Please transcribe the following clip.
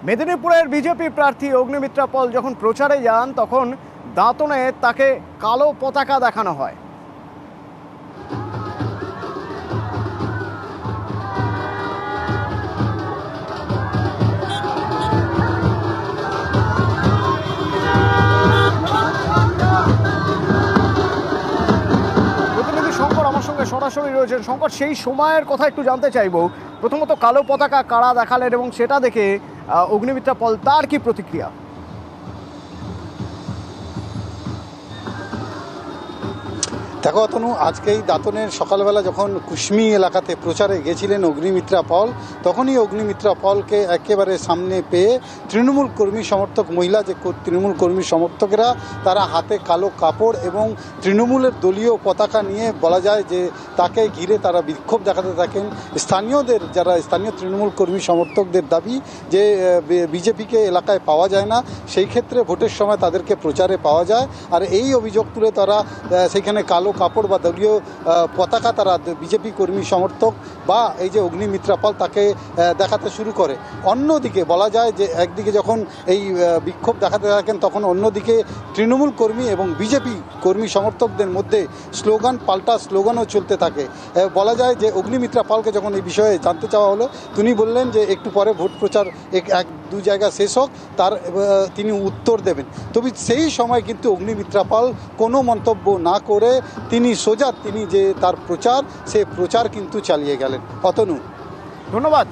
মেদিনীপুরের বিজেপি প্রার্থী অগ্নিমিত্রা পল যখন প্রচারে যান তখন দাঁতনে তাকে কালো পতাকা দেখানো হয়। প্রতিনিধি শঙ্কর আমার সঙ্গে সরাসরি রয়েছেন। শঙ্কর, সেই সময়ের কথা একটু জানতে চাইবো। প্রথমত কালো পতাকা কারা দেখালেন এবং সেটা দেখে অগ্নিমিত্রা পল তার কি প্রতিক্রিয়া? দেখো অতনু, আজকেই দাঁতনের সকালবেলা যখন কুশমি এলাকাতে প্রচারে গেছিলেন অগ্নিমিত্রা পল, তখনই অগ্নিমিত্রা পলকে একেবারে সামনে পেয়ে তৃণমূল কর্মী সমর্থক মহিলা যে তৃণমূল কর্মী সমর্থকেরা তারা হাতে কালো কাপড় এবং তৃণমূলের দলীয় পতাকা নিয়ে বলা যায় যে তাকে ঘিরে তারা বিক্ষোভ দেখাতে থাকেন। স্থানীয়দের যারা স্থানীয় তৃণমূল কর্মী সমর্থকদের দাবি যে বিজেপিকে এলাকায় পাওয়া যায় না, সেই ক্ষেত্রে ভোটের সময় তাদেরকে প্রচারে পাওয়া যায়। আর এই অভিযোগ তুলে তারা সেখানে কালো কাপড় বা দলীয় পতাকা তারা বিজেপি কর্মী সমর্থক বা এই যে অগ্নিমিত্রা পল তাকে দেখাতে শুরু করে। অন্যদিকে বলা যায় যে একদিকে যখন এই বিক্ষোভ দেখাতে থাকেন তখন অন্যদিকে তৃণমূল কর্মী এবং বিজেপি কর্মী সমর্থকদের মধ্যে স্লোগান পাল্টা স্লোগানও চলতে থাকে। বলা যায় যে অগ্নিমিত্রা পলকে যখন এই বিষয়ে জানতে চাওয়া হলো, তিনি বললেন যে একটু পরে ভোট প্রচার এক দু জায়গা শেষ হোক, তার তিনি উত্তর দেবেন। তবে সেই সময় কিন্তু অগ্নিমিত্রা পল কোনো মন্তব্য না করে তিনি যে তার প্রচার, সে প্রচার কিন্তু চালিয়ে গেলেন। অতনু, ধন্যবাদ।